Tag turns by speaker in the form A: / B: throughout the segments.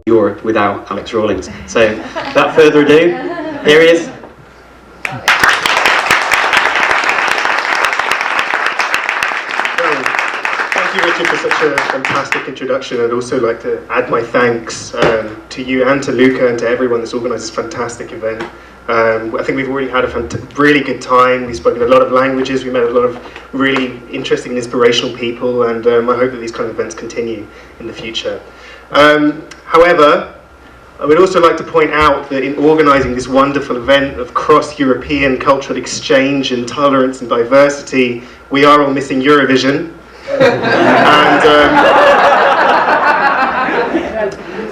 A: Europe without Alex Rawlings. So, without further ado, here he is.
B: Thank you, Richard, for such a fantastic introduction. I'd also like to add my thanks to you and to Luca and to everyone that's organised this fantastic event. I think we've already had a really good time. We've spoken a lot of languages, we met a lot of really interesting and inspirational people, and I hope that these kind of events continue in the future. However, I would also like to point out that in organising this wonderful event of cross-European cultural exchange and tolerance and diversity, we are all missing Eurovision.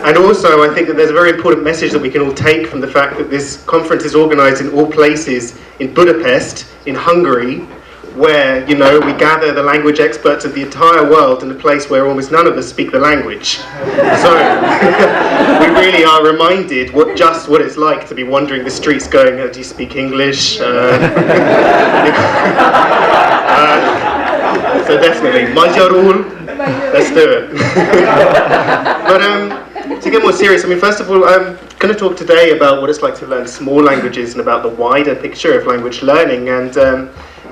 B: And also, I think that there's a very important message that we can all take from the fact that this conference is organised in all places in Budapest, in Hungary, where, you know, we gather the language experts of the entire world in a place where almost none of us speak the language. So, we really are reminded what it's like to be wandering the streets going, do you speak English? So definitely, Magyarul, let's do it. But to get more serious, I mean, first of all, I'm going to talk today about what it's like to learn small languages and about the wider picture of language learning. And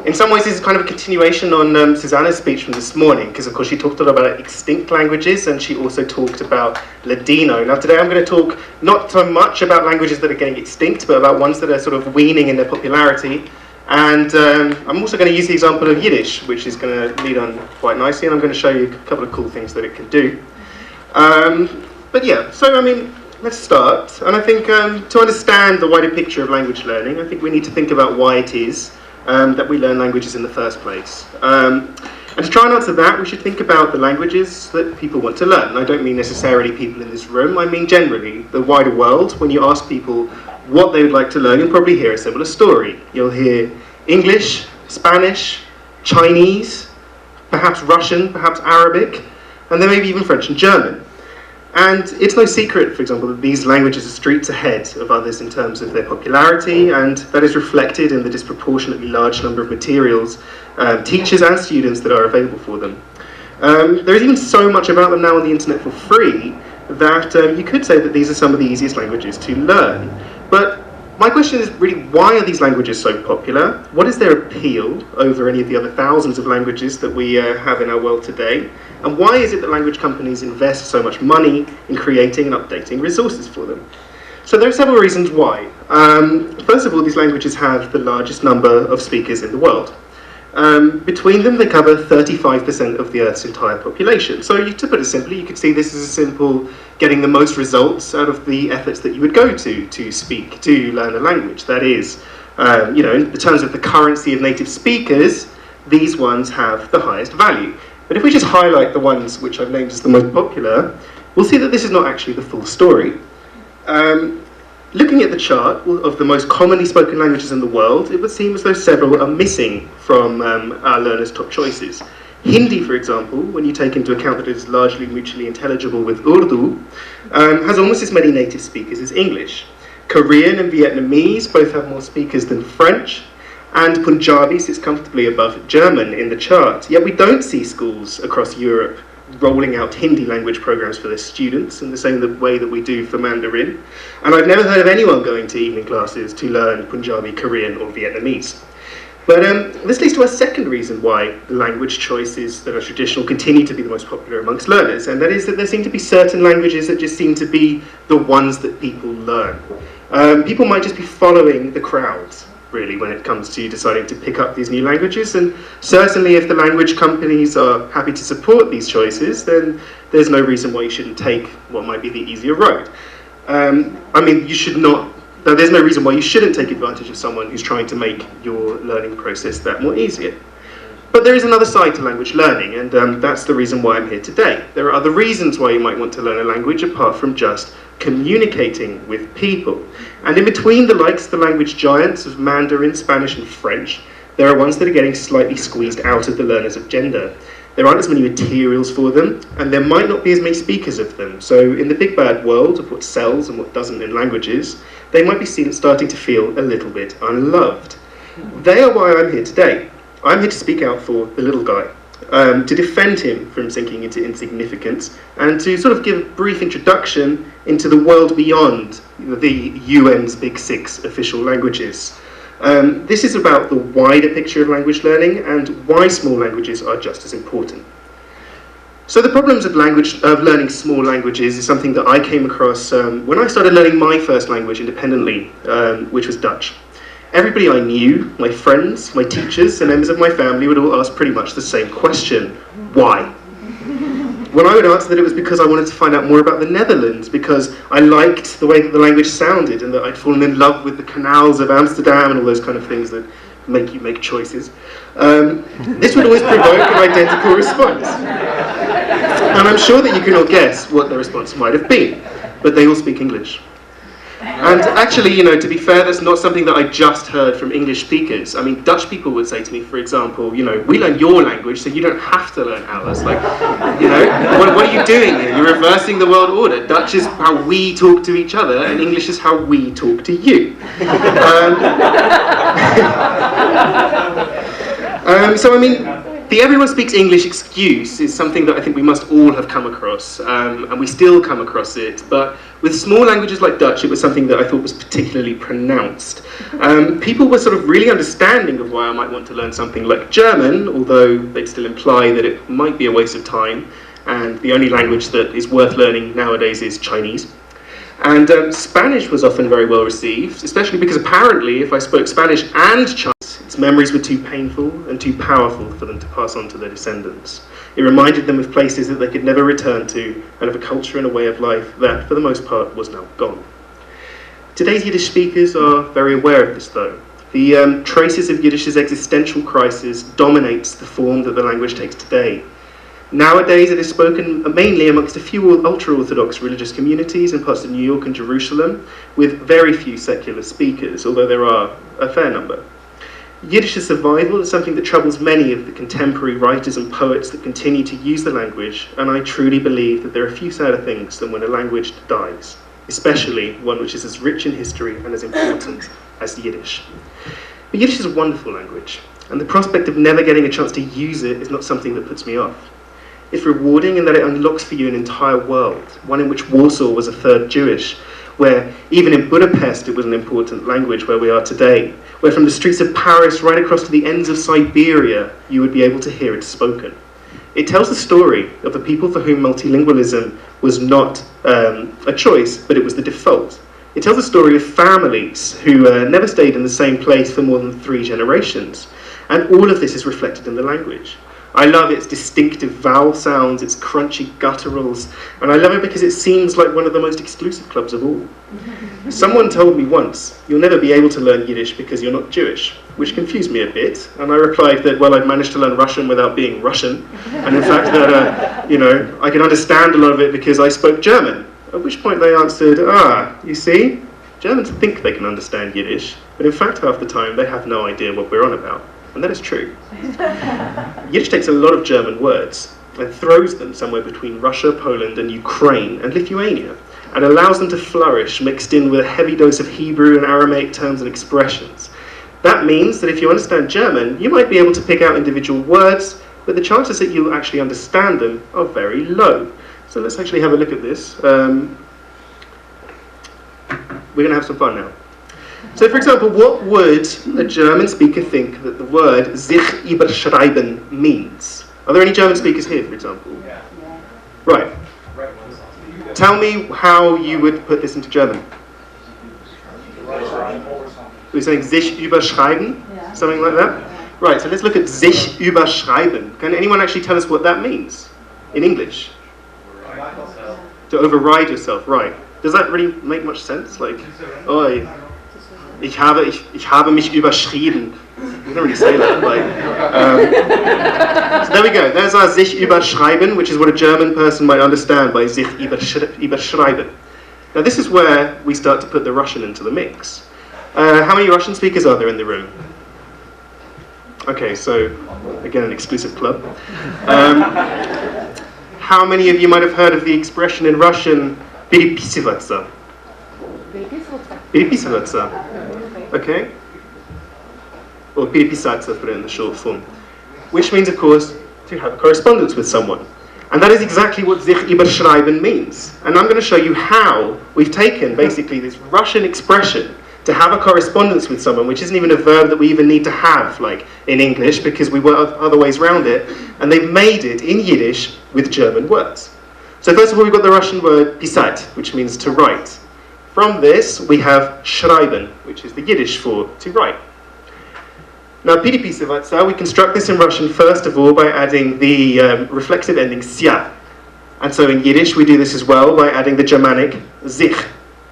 B: in some ways, this is kind of a continuation on Susanna's speech from this morning, because of course she talked a lot about extinct languages, and she also talked about Ladino. Now today I'm going to talk not so much about languages that are getting extinct, but about ones that are sort of waning in their popularity. And I'm also going to use the example of Yiddish, which is going to lead on quite nicely, and I'm going to show you a couple of cool things that it can do. But yeah, so I mean, let's start. And I think to understand the wider picture of language learning, I think we need to think about why it is that we learn languages in the first place. And to try and answer that, we should think about the languages that people want to learn. And I don't mean necessarily people in this room, I mean generally the wider world. When you ask people what they would like to learn, you'll probably hear a similar story. You'll hear English, Spanish, Chinese, perhaps Russian, perhaps Arabic, and then maybe even French and German. And it's no secret, for example, that these languages are streets ahead of others in terms of their popularity, and that is reflected in the disproportionately large number of materials, teachers and students that are available for them. There is even so much about them now on the internet for free that you could say that these are some of the easiest languages to learn. But my question is really, why are these languages so popular? What is their appeal over any of the other thousands of languages that we have in our world today? And why is it that language companies invest so much money in creating and updating resources for them? So there are several reasons why. First of all, these languages have the largest number of speakers in the world. Between them, they cover 35% of the Earth's entire population. So to put it simply, you could see this as a simple getting the most results out of the efforts that you would go to learn a language. That is, you know, in terms of the currency of native speakers, these ones have the highest value. But if we just highlight the ones which I've named as the most popular, we'll see that this is not actually the full story. Looking at the chart of the most commonly spoken languages in the world, it would seem as though several are missing from our learners' top choices. Hindi, for example, when you take into account that it is largely mutually intelligible with Urdu, has almost as many native speakers as English. Korean and Vietnamese both have more speakers than French, and Punjabi sits comfortably above German in the chart. Yet we don't see schools across Europe rolling out Hindi language programs for their students in the same way that we do for Mandarin. And I've never heard of anyone going to evening classes to learn Punjabi, Korean or Vietnamese. But this leads to a second reason why the language choices that are traditional continue to be the most popular amongst learners, and that is that there seem to be certain languages that just seem to be the ones that people learn. People might just be following the crowds, really, when it comes to deciding to pick up these new languages, and certainly if the language companies are happy to support these choices, then there's no reason why you shouldn't take what might be the easier road. I mean, there's no reason why you shouldn't take advantage of someone who's trying to make your learning process that more easier. But there is another side to language learning, and that's the reason why I'm here today. There are other reasons why you might want to learn a language apart from just communicating with people. And in between the likes of the language giants of Mandarin, Spanish and French, there are ones that are getting slightly squeezed out of the learner's agenda. There aren't as many materials for them, and there might not be as many speakers of them. So in the big bad world of what sells and what doesn't in languages, they might be starting to feel a little bit unloved. They are why I'm here today. I'm here to speak out for the little guy. to defend him from sinking into insignificance, and to sort of give a brief introduction into the world beyond the UN's Big Six official languages. This is about the wider picture of language learning and why small languages are just as important. So the problems of learning small languages is something that I came across when I started learning my first language independently, which was Dutch. Everybody I knew, my friends, my teachers, and members of my family would all ask pretty much the same question: why? When I would answer that it was because I wanted to find out more about the Netherlands, because I liked the way that the language sounded, and that I'd fallen in love with the canals of Amsterdam and all those kind of things that make you make choices. This would always provoke an identical response. And I'm sure that you can all guess what the response might have been, but they all speak English. And actually, to be fair, that's not something that I just heard from English speakers. I mean, Dutch people would say to me, for example, we learn your language, so you don't have to learn ours. Like, what are you doing here? You're reversing the world order. Dutch is how we talk to each other, and English is how we talk to you. So, I mean, the everyone speaks English excuse is something that I think we must all have come across, and we still come across it, but with small languages like Dutch, it was something that I thought was particularly pronounced. People were sort of really understanding of why I might want to learn something like German, although they'd still imply that it might be a waste of time, and the only language that is worth learning nowadays is Chinese. And Spanish was often very well received, especially because apparently if I spoke Spanish and Chinese, its memories were too painful and too powerful for them to pass on to their descendants. It reminded them of places that they could never return to, and of a culture and a way of life that, for the most part, was now gone. Today's Yiddish speakers are very aware of this, though. The traces of Yiddish's existential crisis dominates the form that the language takes today. Nowadays, it is spoken mainly amongst a few ultra-Orthodox religious communities in parts of New York and Jerusalem, with very few secular speakers, although there are a fair number. Yiddish's survival is something that troubles many of the contemporary writers and poets that continue to use the language, and I truly believe that there are few sadder things than when a language dies, especially one which is as rich in history and as important as Yiddish. But Yiddish is a wonderful language, and the prospect of never getting a chance to use it is not something that puts me off. It's rewarding in that it unlocks for you an entire world, one in which Warsaw was a third Jewish, where even in Budapest it was an important language where we are today, where from the streets of Paris right across to the ends of Siberia you would be able to hear it spoken. It tells the story of the people for whom multilingualism was not a choice, but it was the default. It tells the story of families who never stayed in the same place for more than 3 generations, and all of this is reflected in the language. I love its distinctive vowel sounds, its crunchy gutturals, and I love it because it seems like one of the most exclusive clubs of all. Someone told me once, you'll never be able to learn Yiddish because you're not Jewish, which confused me a bit, and I replied that, well, I'd managed to learn Russian without being Russian, and in fact that, I can understand a lot of it because I spoke German, at which point they answered, you see, Germans think they can understand Yiddish, but in fact half the time they have no idea what we're on about. And that is true. Yiddish takes a lot of German words and throws them somewhere between Russia, Poland, and Ukraine and Lithuania, and allows them to flourish mixed in with a heavy dose of Hebrew and Aramaic terms and expressions. That means that if you understand German, you might be able to pick out individual words, but the chances that you'll actually understand them are very low. So let's actually have a look at this. We're going to have some fun now. So, for example, what would a German speaker think that the word sich überschreiben means? Are there any German speakers here, for example? Yeah. Right. Tell me how you would put this into German. We're saying sich überschreiben? Yeah. Something like that? Right, so let's look at sich überschreiben. Can anyone actually tell us what that means in English? To override yourself, right. Does that really make much sense? Like, ich habe mich überschrieben. You don't really say that. So there we go. There's our sich überschreiben, which is what a German person might understand by sich überschreiben. Now this is where we start to put the Russian into the mix. How many Russian speakers are there in the room? Okay, so again, an exclusive club. How many of you might have heard of the expression in Russian, переписываться? Переписываться. Okay? Or переписаться, put it in the short form. Which means, of course, to have a correspondence with someone. And that is exactly what sich überschreiben means. And I'm going to show you how we've taken basically this Russian expression to have a correspondence with someone, which isn't even a verb that we even need to have, like in English, because we were other ways around it, and they've made it in Yiddish with German words. So first of all, we've got the Russian word pisat, which means to write. From this, we have schreiben, which is the Yiddish for to write. Now, pidipisevatsa, we construct this in Russian first of all by adding the reflexive ending sia. And so in Yiddish, we do this as well by adding the Germanic sich.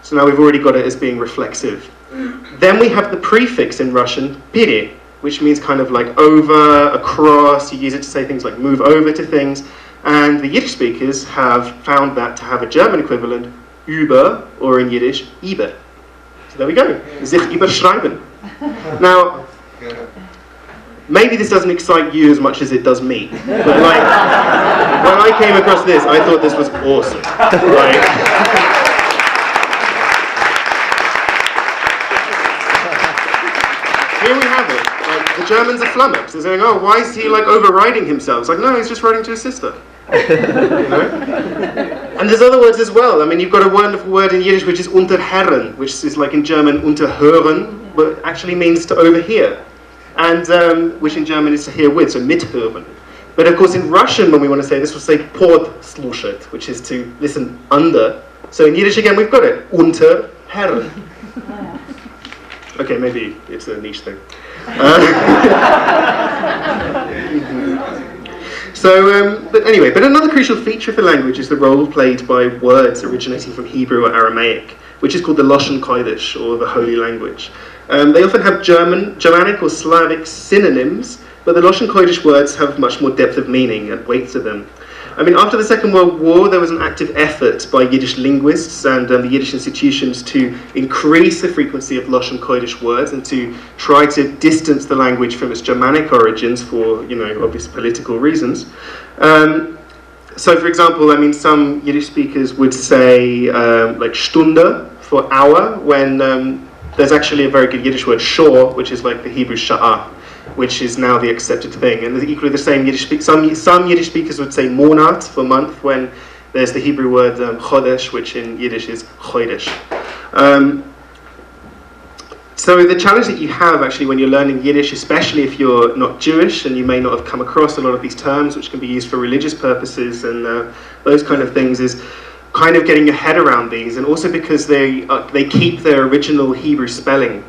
B: So now we've already got it as being reflexive. Then we have the prefix in Russian, piri, which means kind of like over, across. You use it to say things like move over to things. And the Yiddish speakers have found that to have a German equivalent, über, or in Yiddish, ibe. So there we go, sich überschreiben. Now, maybe this doesn't excite you as much as it does me. But like, when I came across this, I thought this was awesome. Like, here we have it. Like, the Germans are flummoxed. They're saying, oh, why is he like overriding himself? It's like, no, he's just writing to his sister. You know? And there's other words as well. I mean, you've got a wonderful word in Yiddish which is unterherren, which is like in German unterhören, but actually means to overhear. And which in German is to hear with, so mithören. But of course in Russian, when we want to say this, we'll say podslушать, which is to listen under. So in Yiddish again, we've got it, unterherren. Okay, maybe it's a niche thing. But anyway, but another crucial feature of the language is the role played by words originating from Hebrew or Aramaic, which is called the Lashon Kodesh, or the Holy Language. They often have Germanic or Slavic synonyms, but the Lashon Kodesh words have much more depth of meaning and weight to them. I mean, after the Second World War, there was an active effort by Yiddish linguists and the Yiddish institutions to increase the frequency of Lashon Kodesh words and to try to distance the language from its Germanic origins for, you know, obvious political reasons. So, for example, I mean, some Yiddish speakers would say like Stunde for hour, when there's actually a very good Yiddish word, shor, which is like the Hebrew sha'ah, which is now the accepted thing. And equally the same Yiddish some Yiddish speakers would say monat for month, when there's the Hebrew word chodesh, which in Yiddish is chodesh. So the challenge that you have actually when you're learning Yiddish, especially if you're not Jewish and you may not have come across a lot of these terms which can be used for religious purposes and those kind of things, is kind of getting your head around these, and also because they keep their original Hebrew spelling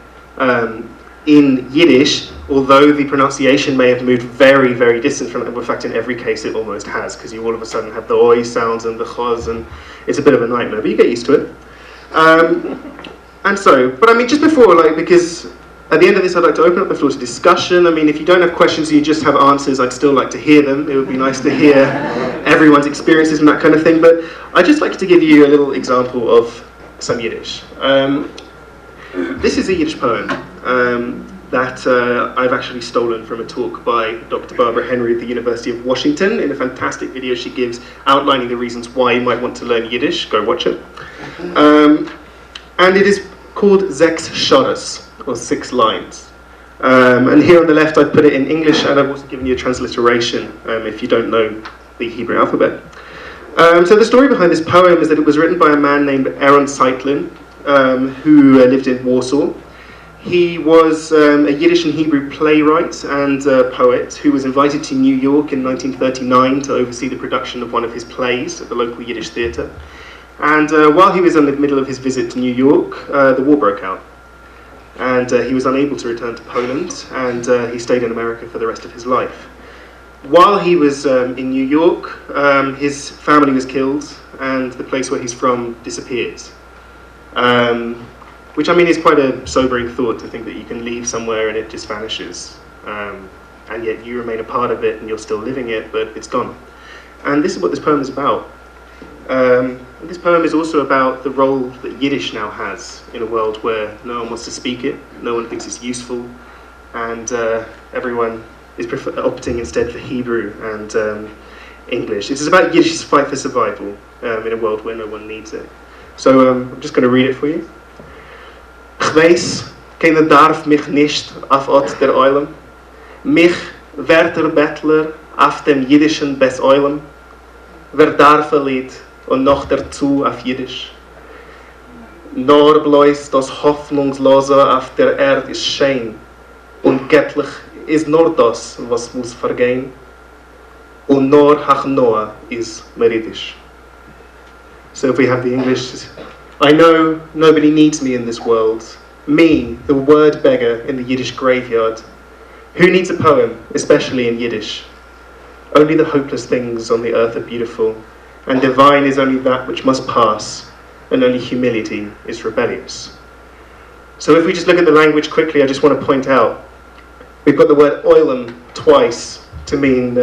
B: in Yiddish, although the pronunciation may have moved very, very distant from it. In fact, in every case it almost has, because you all of a sudden have the oi sounds and the chos, and it's a bit of a nightmare, but you get used to it. And so, but I mean, just before, like, because at the end of this I'd like to open up the floor to discussion. I mean, if you don't have questions and you just have answers, I'd still like to hear them. It would be nice to hear everyone's experiences and that kind of thing, but I'd just like to give you a little example of some Yiddish. This is a Yiddish poem that I've actually stolen from a talk by Dr. Barbara Henry at the University of Washington in a fantastic video she gives outlining the reasons why you might want to learn Yiddish. Go watch it. And it is called Sechs Shoras, or 6 lines. And here on the left I've put it in English, and I've also given you a transliteration if you don't know the Hebrew alphabet. So the story behind this poem is that it was written by a man named Aaron Zeitlin, who lived in Warsaw. He was a Yiddish and Hebrew playwright and poet who was invited to New York in 1939 to oversee the production of one of his plays at the local Yiddish theatre. And while he was in the middle of his visit to New York, the war broke out. And he was unable to return to Poland, and he stayed in America for the rest of his life. While he was in New York, his family was killed, and the place where he's from disappeared. Which, I mean, is quite a sobering thought, to think that you can leave somewhere and it just vanishes. And yet you remain a part of it and you're still living it, but it's gone. And this is what this poem is about. This poem is also about the role that Yiddish now has in a world where no one wants to speak it, no one thinks it's useful, and everyone is opting instead for Hebrew and English. It is about Yiddish's fight for survival in a world where no one needs it. So I'm just going to read it for you. Ich weiß, keiner darf mich nicht auf Ort der Eulen. Mich, werter Bettler, auf dem jiddischen Besäulem. Wer darf Lied und noch dazu auf Jiddisch. Nur bloß das Hoffnungslose auf der Erde ist schön und göttlich ist nur das, was muss vergehen. Und nur Hach Noah ist meridisch. So if we have the English, I know nobody needs me in this world. Me, the word beggar in the Yiddish graveyard. Who needs a poem, especially in Yiddish? Only the hopeless things on the earth are beautiful, and divine is only that which must pass, and only humility is rebellious. So if we just look at the language quickly, I just want to point out, we've got the word oilem twice to mean,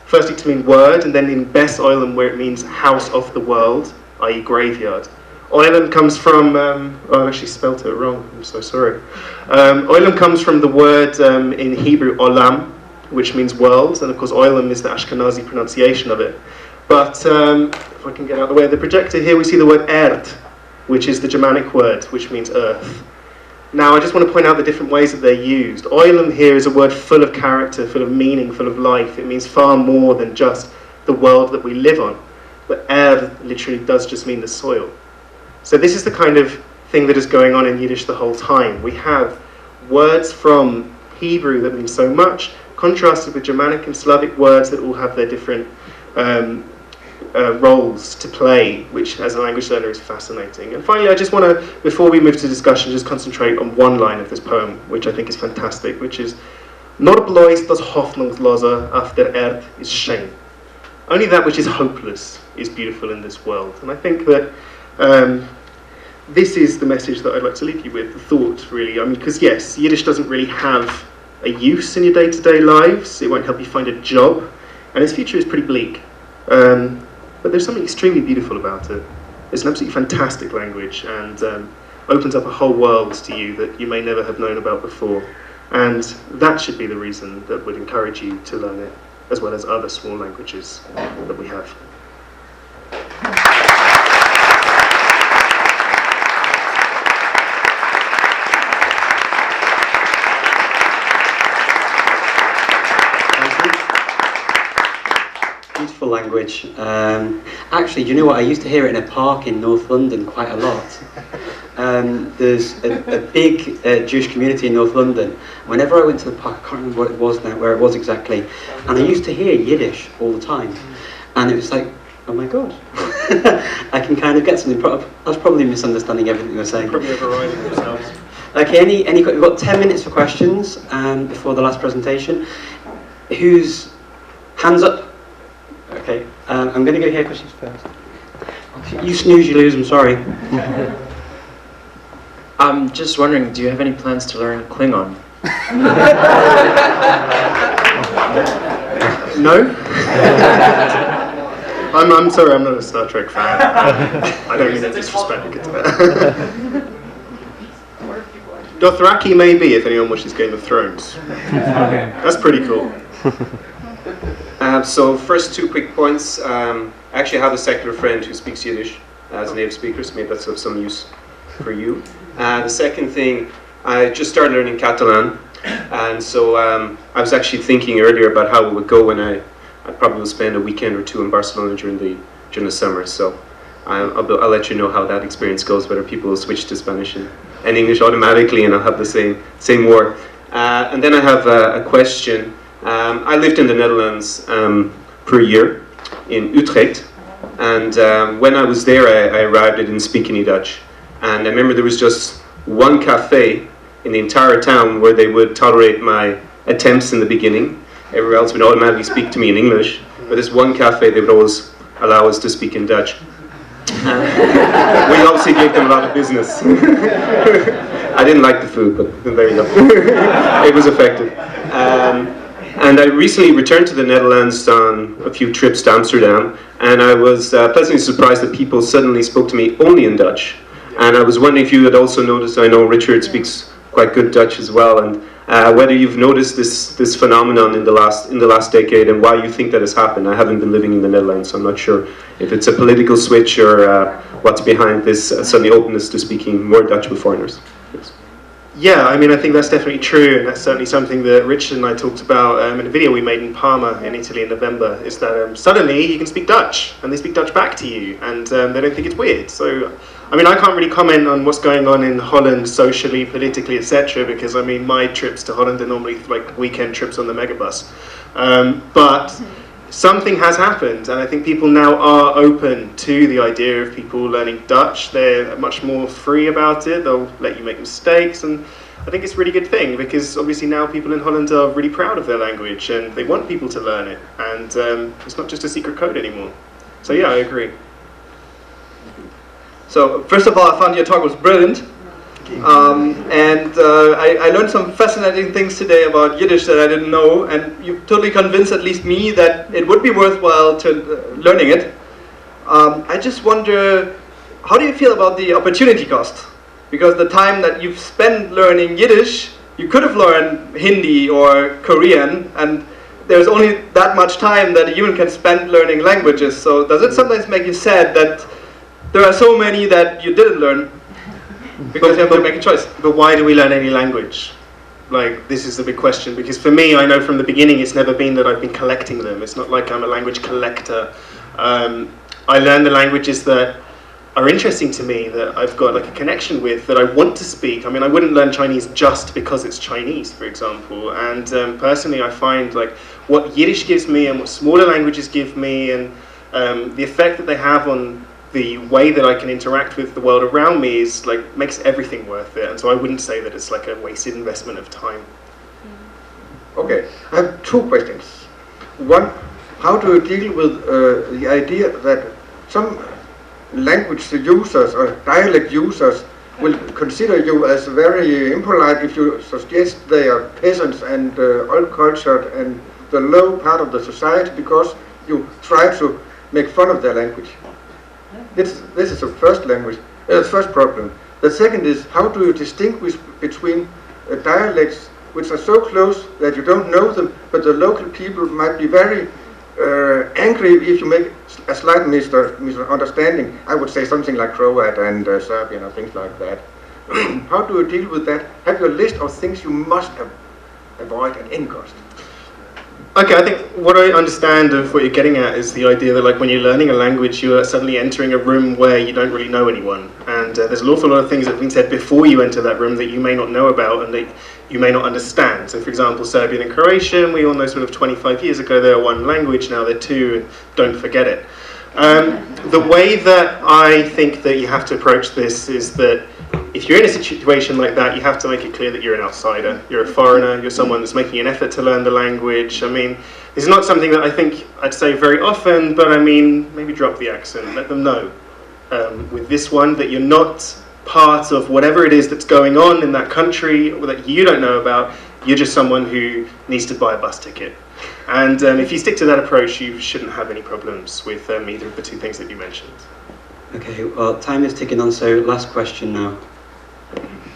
B: firstly to mean word, and then in Bes Oilem where it means house of the world, i.e. graveyard. Oilem comes from, I actually spelt it wrong, I'm so sorry. Oilem comes from the word in Hebrew, olam, which means world, and of course oilem is the Ashkenazi pronunciation of it. But if I can get out of the way of the projector here, we see the word erd, which is the Germanic word, which means earth. Now I just want to point out the different ways that they're used. Oilem here is a word full of character, full of meaning, full of life. It means far more than just the world that we live on. But erd literally does just mean the soil. So this is the kind of thing that is going on in Yiddish the whole time. We have words from Hebrew that mean so much, contrasted with Germanic and Slavic words that all have their different roles to play, which as a language learner is fascinating. And finally, I just want to, before we move to discussion, just concentrate on one line of this poem, which I think is fantastic, which is Nur bloß das Hoffnungslose auf der Erde ist schön. Only that which is hopeless is beautiful in this world. And I think that this is the message that I'd like to leave you with, the thought, really. I mean, because yes, Yiddish doesn't really have a use in your day-to-day lives. It won't help you find a job, and its future is pretty bleak. But there's something extremely beautiful about it. It's an absolutely fantastic language, and opens up a whole world to you that you may never have known about before. And that should be the reason that would encourage you to learn it, as well as other small languages that we have.
A: Beautiful language. Actually, do you know what? I used to hear it in a park in North London quite a lot. There's a big Jewish community in North London. Whenever I went to the park, I can't remember what it was now, where it was exactly, and I used to hear Yiddish all the time. And it was like, oh my god, I can kind of get something. I was probably misunderstanding everything you were saying.
B: Probably overriding themselves.
A: Okay, we've got 10 minutes for questions before the last presentation. Who's hands up? Okay, I'm going to go here questions first. You snooze, you lose, I'm sorry.
C: I'm just wondering, do you have any plans to learn Klingon?
B: No? I'm sorry, I'm not a Star Trek fan. I don't mean to disrespect it. Dothraki maybe, if anyone watches Game of Thrones. That's pretty cool.
D: So first two quick points. I actually have a secular friend who speaks Yiddish as a native speaker, so maybe that's of some use for you. The second thing, I just started learning Catalan, and so I was actually thinking earlier about how it would go when I probably will spend a weekend or two in Barcelona during the summer. So I'll let you know how that experience goes, whether people will switch to Spanish and English automatically, and I'll have the same war. And then I have a question. I lived in the Netherlands for a year in Utrecht, and when I was there, I arrived, I didn't speak any Dutch. And I remember there was just one cafe in the entire town where they would tolerate my attempts in the beginning. Everywhere else would automatically speak to me in English, but this one cafe they would always allow us to speak in Dutch. We obviously gave them a lot of business. I didn't like the food, but there you go. It was effective. And I recently returned to the Netherlands on a few trips to Amsterdam, and I was pleasantly surprised that people suddenly spoke to me only in Dutch. And I was wondering if you had also noticed, I know Richard speaks quite good Dutch as well, and whether you've noticed this phenomenon in the last decade and why you think that has happened. I haven't been living in the Netherlands, so I'm not sure if it's a political switch or what's behind this sudden openness to speaking more Dutch with foreigners. Yes.
B: Yeah, I mean, I think that's definitely true, and that's certainly something that Richard and I talked about in a video we made in Parma in Italy in November, is that suddenly you can speak Dutch, and they speak Dutch back to you, and they don't think it's weird. So, I mean, I can't really comment on what's going on in Holland socially, politically, etc., because, I mean, my trips to Holland are normally like weekend trips on the megabus. But something has happened, and I think people now are open to the idea of people learning Dutch. They're much more free about it. They'll let you make mistakes, and I think it's a really good thing, because obviously now people in Holland are really proud of their language and they want people to learn it, and it's not just a secret code anymore. So yeah, I agree.
E: So first of all, I found your talk was brilliant. I learned some fascinating things today about Yiddish that I didn't know, and you've totally convinced at least me that it would be worthwhile to learning it. I just wonder, how do you feel about the opportunity cost? Because the time that you've spent learning Yiddish, you could have learned Hindi or Korean, and there's only that much time that a human can spend learning languages. So does it sometimes make you sad that there are so many that you didn't learn? Because you have to make a choice.
B: But why do we learn any language? Like, this is the big question, because for me, I know from the beginning it's never been that I've been collecting them. It's not like I'm a language collector. I learn the languages that are interesting to me, that I've got like a connection with, that I want to speak. I mean, I wouldn't learn Chinese just because it's Chinese, for example. And personally, I find like what Yiddish gives me and what smaller languages give me, and the effect that they have on the way that I can interact with the world around me is like makes everything worth it. And so I wouldn't say that it's like a wasted investment of time.
F: Okay, I have two questions. One, how do you deal with the idea that some language users or dialect users will consider you as very impolite if you suggest they are peasants and old cultured and the low part of the society because you try to make fun of their language? This is the first first problem. The second is, how do you distinguish between dialects which are so close that you don't know them, but the local people might be very angry if you make a slight misunderstanding? I would say something like Croat and Serbian or things like that. How do you deal with that? Have you a list of things you must avoid at any cost?
B: Okay, I think what I understand of what you're getting at is the idea that like when you're learning a language, you are suddenly entering a room where you don't really know anyone. And there's an awful lot of things that have been said before you enter that room that you may not know about and that you may not understand. So for example, Serbian and Croatian, we all know sort of 25 years ago they were one language, now they're two, and don't forget it. The way that I think that you have to approach this is that if you're in a situation like that, you have to make it clear that you're an outsider, you're a foreigner, you're someone that's making an effort to learn the language. I mean, it's not something that I think I'd say very often, but I mean, maybe drop the accent, let them know with this one that you're not part of whatever it is that's going on in that country or that you don't know about. You're just someone who needs to buy a bus ticket. And if you stick to that approach, you shouldn't have any problems with either of the two things that you mentioned.
A: Okay, well, time is ticking on, so last question now.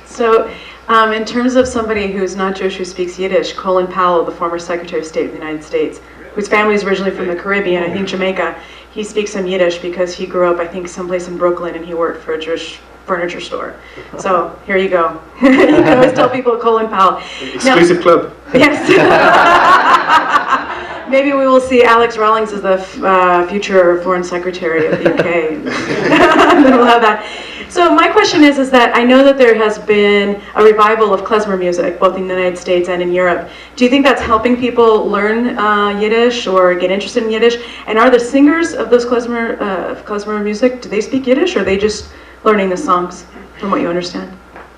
G: So, in terms of somebody who's not Jewish who speaks Yiddish, Colin Powell, the former Secretary of State of the United States, whose family is originally from the Caribbean, I think Jamaica, he speaks some Yiddish because he grew up, I think, someplace in Brooklyn, and he worked for a Jewish furniture store. So, here you go. You can always tell people Colin Powell.
B: Exclusive club.
G: Yes. Maybe we will see Alex Rawlings as the future Foreign Secretary of the UK. And then we'll have that. So my question is that I know that there has been a revival of klezmer music, both in the United States and in Europe. Do you think that's helping people learn Yiddish or get interested in Yiddish? And are the singers of those klezmer music, do they speak Yiddish, or are they just learning the songs, from what you understand?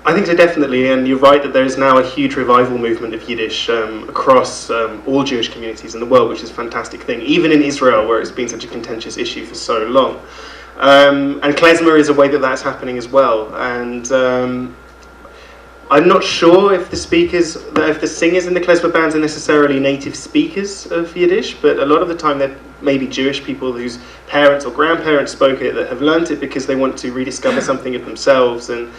B: I think so, definitely, and you're right that there is now a huge revival movement of Yiddish across all Jewish communities in the world, which is a fantastic thing, even in Israel, where it's been such a contentious issue for so long. And klezmer is a way that that's happening as well. And I'm not sure if the singers in the klezmer bands are necessarily native speakers of Yiddish, but a lot of the time they're maybe Jewish people whose parents or grandparents spoke it that have learnt it because they want to rediscover something of themselves. And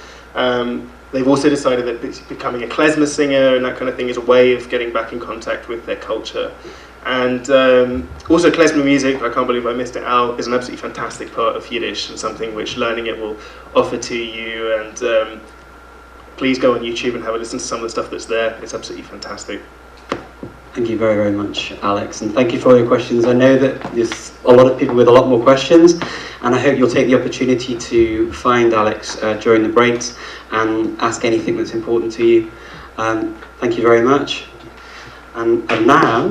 B: they've also decided that becoming a klezmer singer and that kind of thing is a way of getting back in contact with their culture. And also klezmer music, I can't believe I missed it out, is an absolutely fantastic part of Yiddish and something which learning it will offer to you. And please go on YouTube and have a listen to some of the stuff that's there. It's absolutely fantastic.
A: Thank you very, very much, Alex, and thank you for all your questions. I know that there's a lot of people with a lot more questions, and I hope you'll take the opportunity to find Alex during the breaks and ask anything that's important to you. Thank you very much. And now,